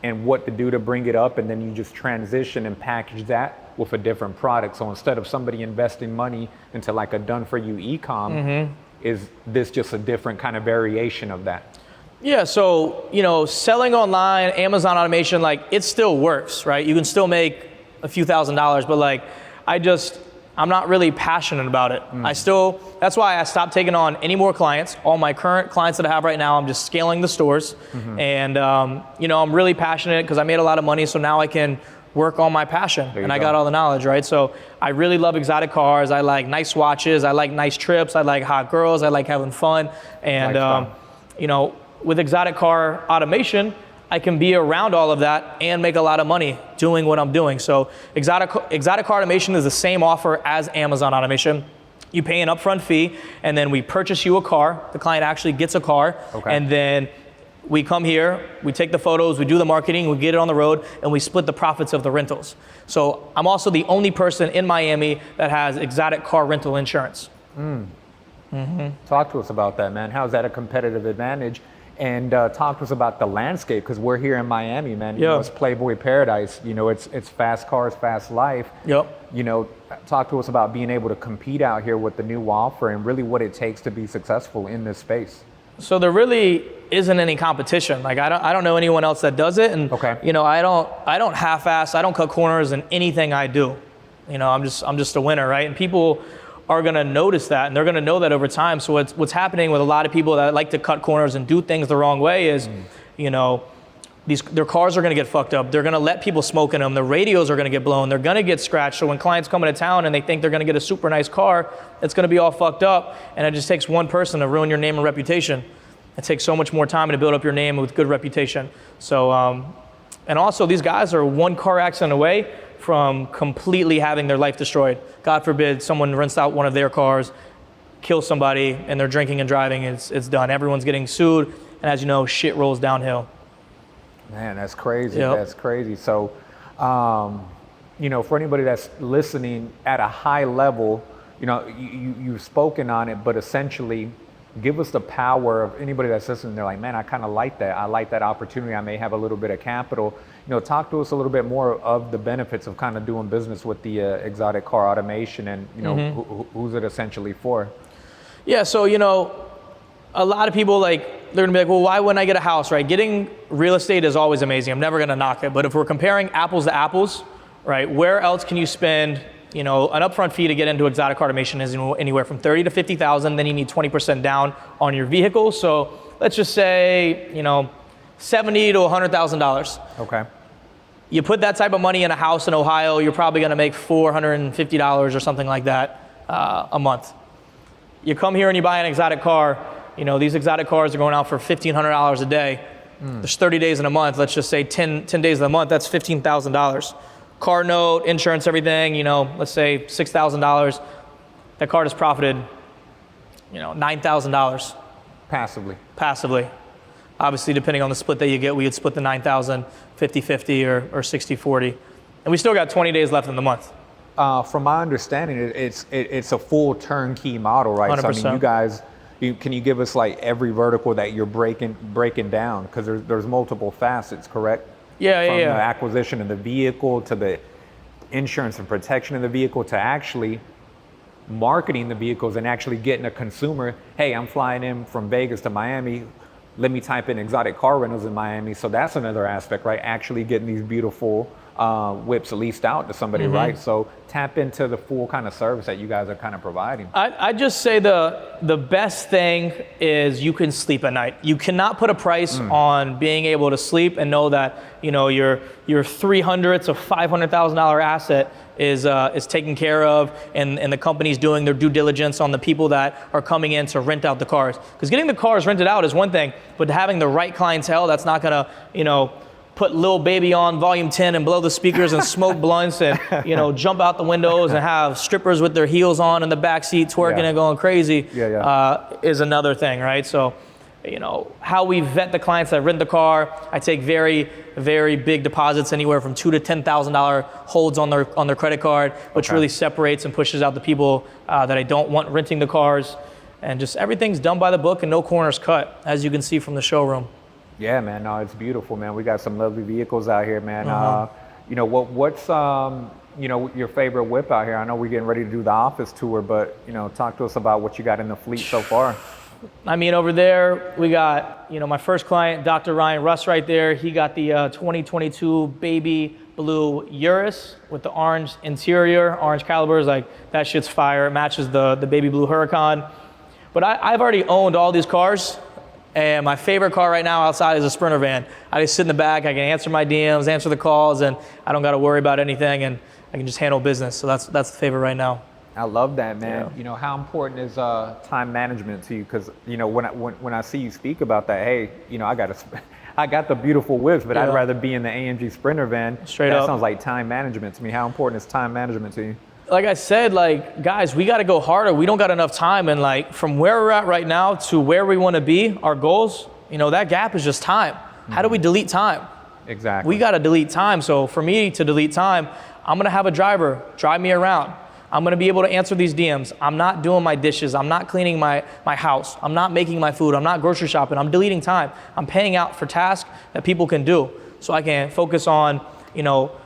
and what to do to bring it up, and then you just transition and package that with a different product? So instead of somebody investing money into like a done-for-you e-com, is this just a different kind of variation of that? Yeah, so, you know, selling online, Amazon automation, like, it still works, right? You can still make a few $1,000s, but like, I'm not really passionate about it. That's why I stopped taking on any more clients. All my current clients that I have right now, I'm just scaling the stores. And, you know, I'm really passionate because I made a lot of money, so now I can work on my passion, and I got all the knowledge, right? So I really love exotic cars. I like nice watches. I like nice trips. I like hot girls. I like having fun. And, you know, with exotic car automation, I can be around all of that and make a lot of money doing what I'm doing. So exotic car automation is the same offer as Amazon automation. You pay an upfront fee, and then we purchase you a car. The client actually gets a car, and then we come here, we take the photos, we do the marketing, we get it on the road, and we split the profits of the rentals. So I'm also the only person in Miami that has exotic car rental insurance. Talk to us about that, man. How is that a competitive advantage? And talk to us about the landscape, because we're here in Miami, man. You know, it's Playboy paradise. You know, it's fast cars, fast life. You know, talk to us about being able to compete out here with the new offer and really what it takes to be successful in this space. So there really isn't any competition. Like, I don't know anyone else that does it, and you know, I don't half-ass. I don't cut corners in anything I do. You know, I'm just a winner, right? And people are gonna notice that, and they're gonna know that over time. So what's happening with a lot of people that like to cut corners and do things the wrong way is, you know, their cars are gonna get fucked up. They're gonna let people smoke in them. The radios are gonna get blown. They're gonna get scratched. So when clients come into town and they think they're gonna get a super nice car, it's gonna be all fucked up. And it just takes one person to ruin your name and reputation. It takes so much more time to build up your name with good reputation. So, and also these guys are one car accident away from completely having their life destroyed. God forbid someone rents out one of their cars, kills somebody, and they're drinking and driving, it's done. Everyone's getting sued, and as you know, shit rolls downhill. Man, that's crazy. That's crazy. So, you know, for anybody that's listening at a high level, you know, you've spoken on it, but essentially, give us the power of anybody that's listening. They're like, man, I kind of like that. I like that opportunity. I may have a little bit of capital. You know, talk to us a little bit more of the benefits of kind of doing business with the exotic car automation, and, you know, who's it essentially for? Yeah, so, you know, a lot of people, like, they're gonna be like, well, why wouldn't I get a house, right? Getting real estate is always amazing. I'm never gonna knock it. But if we're comparing apples to apples, right, where else can you spend, you know, an upfront fee to get into exotic car automation is anywhere from $30,000 to $50,000. Then you need 20% down on your vehicle. So let's just say, you know, $70,000 to $100,000. You put that type of money in a house in Ohio, you're probably gonna make $450 or something like that a month. You come here and you buy an exotic car, you know, these exotic cars are going out for $1,500 a day. There's 30 days in a month, let's just say 10 days in a month, that's $15,000. car note, insurance, everything, you know, let's say $6,000, that car has profited, you know, $9,000 Passively. Obviously, depending on the split that you get, we would split the 9,000 50-50 or 60-40. And we still got 20 days left in the month. From my understanding, it's a full turnkey model, right? 100%. So I mean, you guys, can you give us like every vertical that you're breaking down? Because there's multiple facets, correct? Yeah. From the acquisition of the vehicle to the insurance and protection of the vehicle to actually marketing the vehicles and actually getting a consumer, hey, I'm flying in from Vegas to Miami, let me type in exotic car rentals in Miami. So that's another aspect, right? Actually getting these beautiful whips leased out to somebody, right? So tap into the full kind of service that you guys are kind of providing. I just say the best thing is you can sleep at night. You cannot put a price on being able to sleep and know that, you know, your $300,000 to $500,000 asset is taken care of, and the company's doing their due diligence on the people that are coming in to rent out the cars. Because getting the cars rented out is one thing, but having the right clientele that's not gonna, you know, put Lil Baby on volume 10 and blow the speakers and smoke blunts and, you know, jump out the windows and have strippers with their heels on in the backseat twerking and going crazy is another thing, right? So, you know, how we vet the clients that rent the car, I take very, very big deposits, anywhere from $2,000 to $10,000 holds on their credit card, which really separates and pushes out the people that I don't want renting the cars. And just everything's done by the book and no corners cut, as you can see from the showroom. Yeah, man, no, it's beautiful, man. We got some lovely vehicles out here, man. You know, what's you know, your favorite whip out here? I know we're getting ready to do the office tour, but, you know, talk to us about what you got in the fleet so far. I mean, over there, we got, you know, my first client, Dr. Ryan Russ right there. He got the 2022 baby blue Urus with the orange interior, orange calibers. Like, that shit's fire. It matches the baby blue Huracan. But I've already owned all these cars. And my favorite car right now outside is a Sprinter van. I just sit in the back, I can answer my DMs, answer the calls, and I don't got to worry about anything, and I can just handle business. So that's the favorite right now. I love that, man. Yeah. You know, how important is time management to you? Because, you know, when I see you speak about that, hey, you know, I got the beautiful whips, but I'd rather be in the AMG Sprinter van. Straight up. That sounds like time management to me. How important is time management to you? Like I said, like, guys, we got to go harder. We don't got enough time. And like, from where we're at right now to where we want to be, our goals, you know, that gap is just time. How do we delete time? Exactly. We got to delete time. So for me to delete time, I'm going to have a driver drive me around. I'm going to be able to answer these DMs. I'm not doing my dishes. I'm not cleaning my house. I'm not making my food. I'm not grocery shopping. I'm deleting time. I'm paying out for tasks that people can do so I can focus on, you know,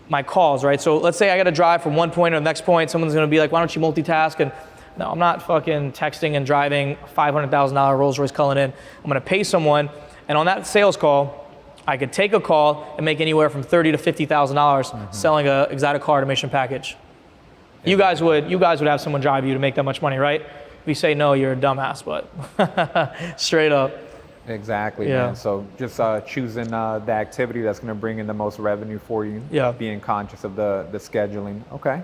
my calls, right? So let's say I got to drive from one point to the next point. Someone's going to be like, why don't you multitask? And no, I'm not fucking texting and driving a $500,000 Rolls Royce Cullinan. I'm going to pay someone. And on that sales call, I could take a call and make anywhere from $30,000 to $50,000 selling a exotic car automation package. You guys would have someone drive you to make that much money, right? If you say no, you're a dumbass, but straight up. Exactly, Yeah. man. So just choosing the activity that's going to bring in the most revenue for you. Yeah. Being conscious of the scheduling. Okay.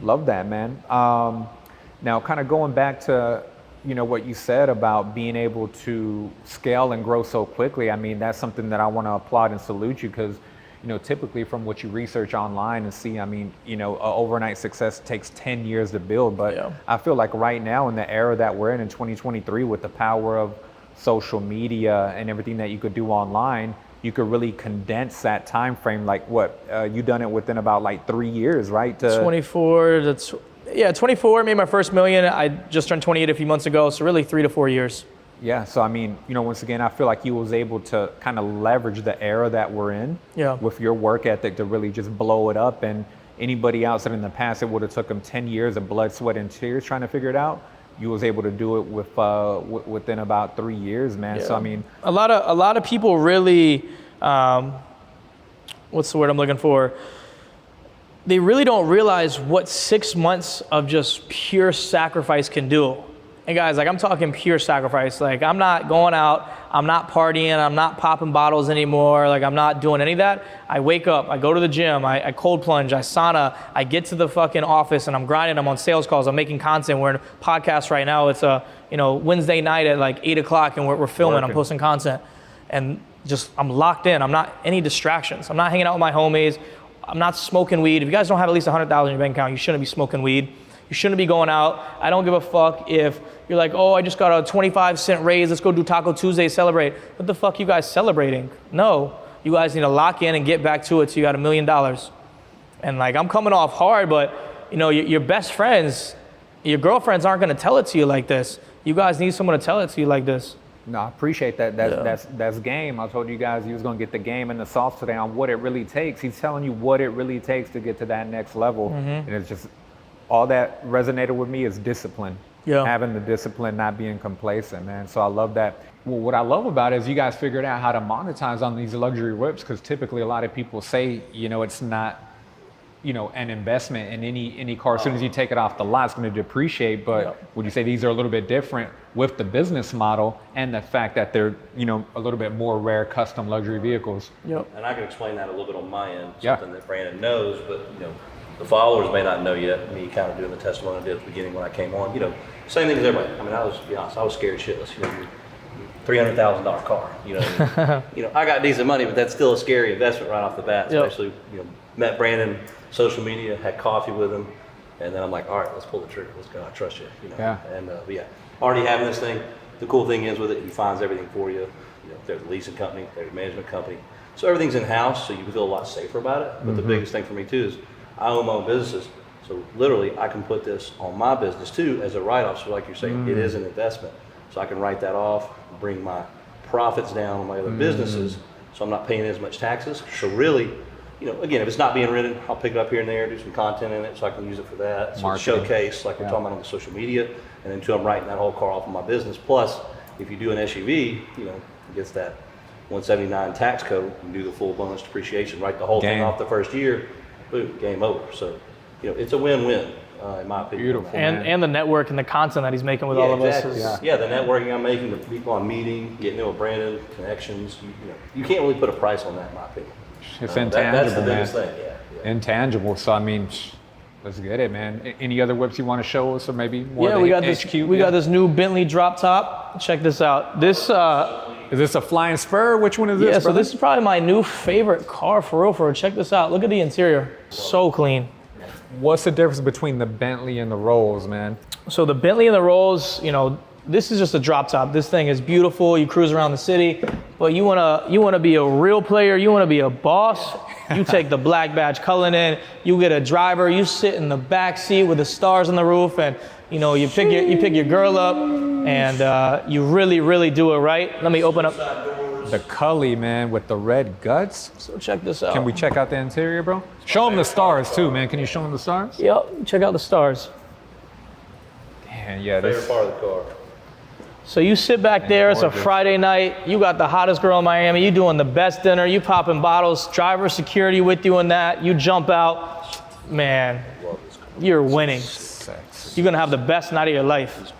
Love that, man. Now, kind of going back to, you know, what you said about being able to scale and grow so quickly. I mean, that's something that I want to applaud and salute you, because, you know, typically from what you research online and see, I mean, you know, overnight success takes 10 years to build. But I feel like right now in the era that we're in 2023, with the power of social media and everything that you could do online, you could really condense that time frame. Like what, you done it within about like 3 years, right? 24, 24, made my first million. I just turned 28 a few months ago, so really 3 to 4 years. Yeah, so I mean, you know, once again, I feel like you was able to kind of leverage the era that we're in with your work ethic to really just blow it up. And anybody else that in the past, it would have took them 10 years of blood, sweat, and tears trying to figure it out. You was able to do it with within about 3 years, man. So I mean, a lot of people really, what's the word I'm looking for? They really don't realize what 6 months of just pure sacrifice can do. And guys, like, I'm talking pure sacrifice. Like, I'm not going out, I'm not partying, I'm not popping bottles anymore. Like, I'm not doing any of that. I wake up, I go to the gym, I cold plunge, I sauna, I get to the fucking office and I'm grinding, I'm on sales calls, I'm making content. We're in a podcast right now. It's a, you know, Wednesday night at like 8 o'clock and we're filming, I'm posting content. And just, I'm locked in. I'm not any distractions. I'm not hanging out with my homies. I'm not smoking weed. If you guys don't have at least 100,000 in your bank account, you shouldn't be smoking weed. You shouldn't be going out. I don't give a fuck if you're like, oh, I just got a 25-cent raise. Let's go do Taco Tuesday, celebrate. What the fuck you guys celebrating? No, you guys need to lock in and get back to it till you got $1 million. And like, I'm coming off hard, but you know, your best friends, your girlfriends aren't gonna tell it to you like this. You guys need someone to tell it to you like this. No, I appreciate that. That's game. I told you guys he was going to get the game and the sauce today on what it really takes. He's telling you what it really takes to get to that next level. And it's just, all that resonated with me is discipline. Yeah. Having the discipline, not being complacent, man. So I love that. Well, what I love about it is you guys figured out how to monetize on these luxury whips, because typically a lot of people say, you know, it's not, you know, an investment in any car. As soon as you take it off the lot, it's going to depreciate. But would you say these are a little bit different with the business model and the fact that they're, you know, a little bit more rare custom luxury vehicles? Yep. And I can explain that a little bit on my end, something that Branden knows, but you know, the followers may not know yet. Me kind of doing the testimony I did at the beginning when I came on. You know, same thing as everybody. I mean, I was, to be honest, I was scared shitless. You know, $300,000 car. You know, you know, I got decent money, but that's still a scary investment right off the bat. Especially, you know, met Branden, social media, had coffee with him, and then I'm like, all right, let's pull the trigger. Let's go. I trust you. You know. And but yeah, already having this thing. The cool thing is with it, he finds everything for you. You know, there's a leasing company, there's a management company, so everything's in house, so you can feel a lot safer about it. But the biggest thing for me too is I own my own businesses, so literally I can put this on my business too as a write-off. So like you're saying, it is an investment, so I can write that off, bring my profits down on my other businesses, so I'm not paying as much taxes. So really, you know, again, if it's not being written, I'll pick it up here and there, do some content in it so I can use it for that. So showcase, like we're talking about on the social media, and then two, I'm writing that whole car off of my business. Plus, if you do an SUV, you know, it gets that 179 tax code, you can do the full bonus depreciation, write the whole thing off the first year, boom, game over. So, you know, it's a win-win, in my opinion. Beautiful. And the network and the content that he's making with all of us. Yeah, the networking I'm making, the people I'm meeting, getting to know Branden, connections, you know, you can't really put a price on that, in my opinion. It's intangible, that's the biggest thing, Intangible. So I mean, let's get it, man. Any other whips you want to show us, or maybe more? Yeah, we got this. We got this new Bentley drop top. Check this out. This is this a flying spur? Which one is this? Yeah, so this is probably my new favorite car for real. Check this out. Look at the interior. So clean. What's the difference between the Bentley and the Rolls, man? So the Bentley and the Rolls, you know, this is just a drop top. This thing is beautiful. You cruise around the city, but you wanna be a real player. You wanna be a boss. You take the black badge Cullinan. You get a driver. You sit in the back seat with the stars on the roof, and you know you pick your girl up, and you really do it right. Let me open up the Cully, man, with the red guts. So check this out. Can we check out the interior, bro? Show them the stars too, man. Can you show them the stars? Yep. Check out the stars. Damn, yeah. Favorite part of the car. So you sit back there, it's a Friday night, you got the hottest girl in Miami, you doing the best dinner, you popping bottles, driver security with you in that, you jump out, man, you're winning. You're gonna have the best night of your life.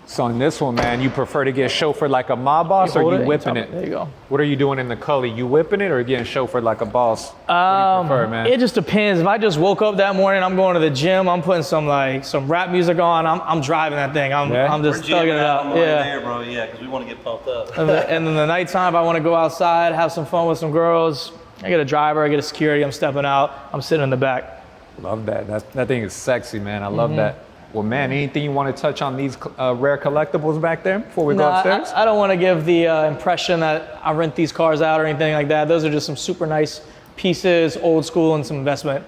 So on this one, man, you prefer to get chauffeured like a mob boss, or you whipping it? There you go. What are you doing in the Cully? You whipping it or getting chauffeured like a boss? What do you prefer, man? It just depends. If I just woke up that morning, I'm going to the gym, I'm putting some rap music on, I'm driving that thing. I'm just thugging it out. There, bro. Yeah, because we want to get pumped up. And then the nighttime, if I want to go outside, have some fun with some girls, I get a driver, I get a security, I'm stepping out, I'm sitting in the back. Love that. That thing is sexy, man. I love that. Well, man, anything you want to touch on these rare collectibles back there before we go upstairs? I don't want to give the impression that I rent these cars out or anything like that. Those are just some super nice pieces, old school, and some investment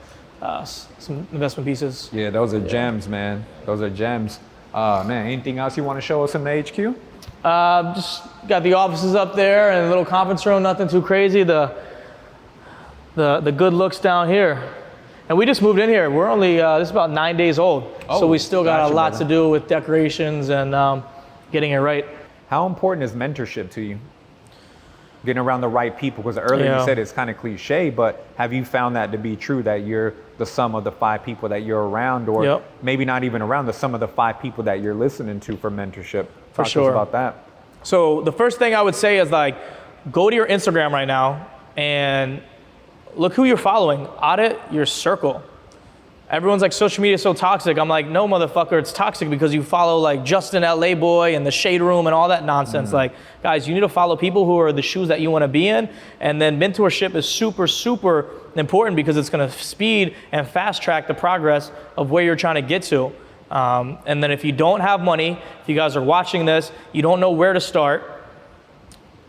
pieces. Yeah, those are gems, man. Those are gems. Man, anything else you want to show us in the HQ? Just got the offices up there and a little conference room, nothing too crazy. The good looks down here. And we just moved in here. We're only, this is about 9 days old. So we still got a lot to do with decorations and getting it right. How important is mentorship to you? Getting around the right people, because earlier you said it's kind of cliche, but have you found that to be true, that you're the sum of the 5 people that you're around, or maybe not even around, the sum of the 5 people that you're listening to for mentorship? Talk to us about that. So the first thing I would say is go to your Instagram right now and look who you're following. Audit your circle. everyone's like, social media is so toxic. I'm like, no, motherfucker, it's toxic because you follow like Justin LA Boy and the Shade Room and all that nonsense. Like, guys, you need to follow people who are the shoes that you want to be in. And then mentorship is super, super important because it's going to speed and fast track the progress of where you're trying to get to. And then if you don't have money, if you guys are watching this, you don't know where to start,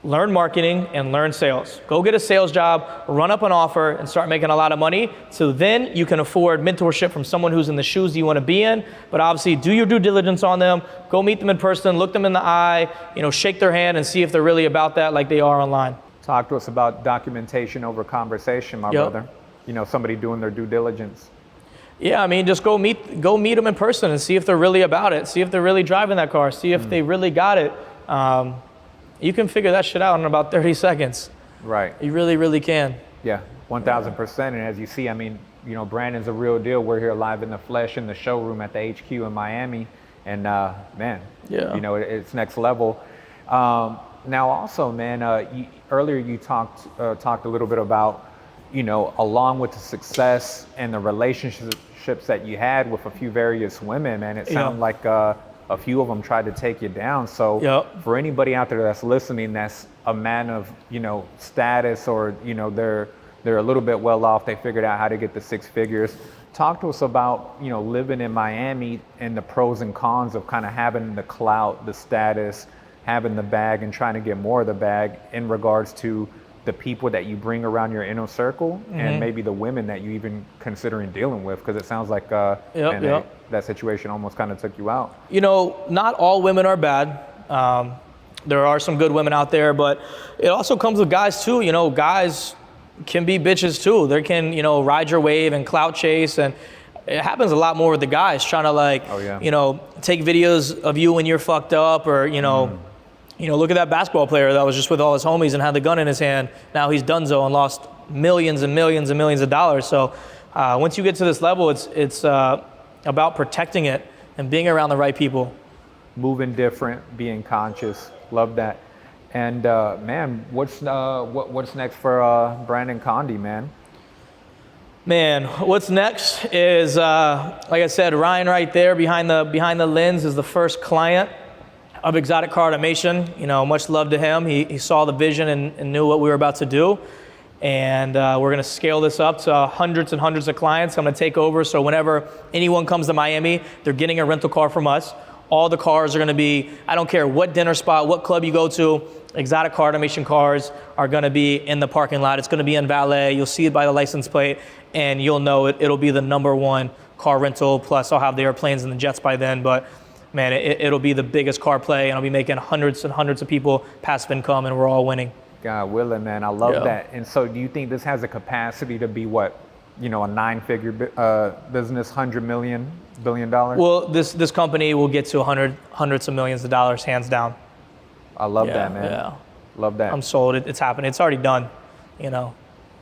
learn marketing and learn sales. Go get a sales job, run up an offer, and start making a lot of money. So then you can afford mentorship from someone who's in the shoes you want to be in. But obviously, do your due diligence on them. Go meet them in person, look them in the eye, shake their hand and see if they're really about that like they are online. Talk to us about documentation over conversation, my brother. Somebody doing their due diligence. Yeah, I mean, just go meet them in person and see if they're really about it. See if they're really driving that car. See if they really got it. You can figure that shit out in about 30 seconds. Right. You really, really can. Yeah, 1,000%. And as you see, I mean, Branden's a real deal. We're here live in the flesh in the showroom at the HQ in Miami. And man, it's next level. Now also, man, earlier you talked a little bit about, along with the success and the relationships that you had with a few various women, man, it sounded like a few of them tried to take you down. So for anybody out there that's listening, that's a man of, status, or, they're a little bit well off, they figured out how to get the 6 figures. Talk to us about, living in Miami and the pros and cons of kind of having the clout, the status, having the bag and trying to get more of the bag in regards to the people that you bring around your inner circle and maybe the women that you even considering dealing with, because it sounds like that situation almost kind of took you out. Not all women are bad. There are some good women out there, but it also comes with guys too. Guys can be bitches too. They can, ride your wave and clout chase, and it happens a lot more with the guys trying to take videos of you when you're fucked up, or look at that basketball player that was just with all his homies and had the gun in his hand. Now he's donezo and lost millions and millions and millions of dollars. So once you get to this level, it's about protecting it and being around the right people. Moving different, being conscious. Love that. And man, what's next for Branden Condy, man? Man, what's next is, like I said, Ryan right there behind the lens is the first client of Exotic Car Automation. Much love to him. He saw the vision and knew what we were about to do. And we're gonna scale this up to hundreds and hundreds of clients. I'm gonna take over, so whenever anyone comes to Miami, they're getting a rental car from us. All the cars are gonna be, I don't care what dinner spot, what club you go to, Exotic Car Automation cars are gonna be in the parking lot. It's gonna be in valet. You'll see it by the license plate, and you'll know it. It'll be the #1 car rental, plus I'll have the airplanes and the jets by then. But man, it'll be the biggest car play, and I'll be making hundreds and hundreds of people passive income, and we're all winning. God willing, man, I love that. And so do you think this has a capacity to be what, a 9-figure business, $100 billion? Well, this company will get to hundreds of millions of dollars, hands down. I love that, man. Yeah. Love that. I'm sold. It's happening. It's already done,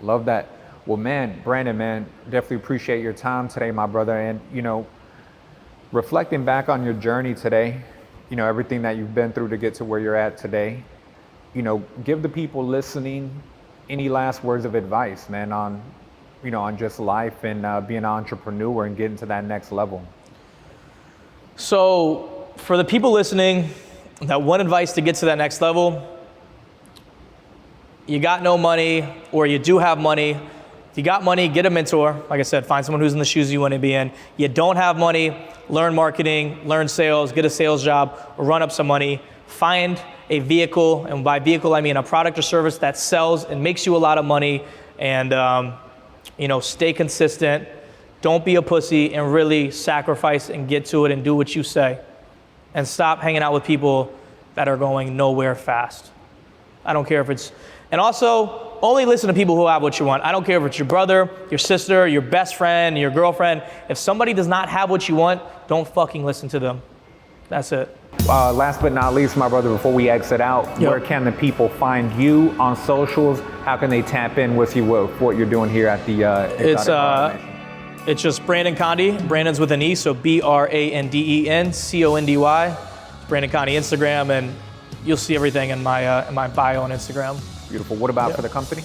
Love that. Well, man, Branden, man, definitely appreciate your time today, my brother. And, reflecting back on your journey today, everything that you've been through to get to where you're at today, give the people listening any last words of advice, man, on just life and being an entrepreneur and getting to that next level. So for the people listening, that one advice to get to that next level: you got no money, or you do have money. If you got money, get a mentor. Like I said, find someone who's in the shoes you want to be in. You don't have money, learn marketing, learn sales, get a sales job, run up some money, find a vehicle, and by vehicle I mean a product or service that sells and makes you a lot of money, and stay consistent. Don't be a pussy, and really sacrifice and get to it and do what you say. And stop hanging out with people that are going nowhere fast. I don't care if it's, and also only listen to people who have what you want. I don't care if it's your brother, your sister, your best friend, your girlfriend. If somebody does not have what you want, don't fucking listen to them. That's it. Last but not least, my brother, before we exit out, where can the people find you on socials? How can they tap in with you with what you're doing here at the It's just Branden Condy. Branden's with an E, so BrandenCondy. Branden Condy Instagram, and you'll see everything in my bio on Instagram. Beautiful. What about for the company?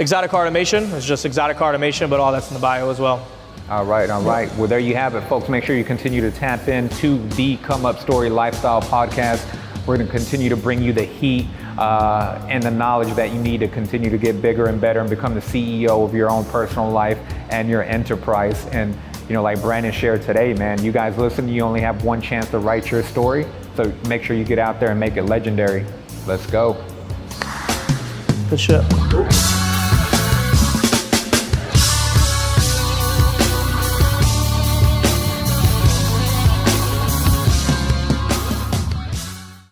Exotic Car Automation. It's just Exotic Car Automation, but all that's in the bio as well. All right. Well, there you have it, folks. Make sure you continue to tap into the Come Up Story Lifestyle Podcast. We're going to continue to bring you the heat and the knowledge that you need to continue to get bigger and better and become the CEO of your own personal life and your enterprise. And, you know, like Branden shared today, man, you guys listen, you only have one chance to write your story. So make sure you get out there and make it legendary. Let's go. Good shit.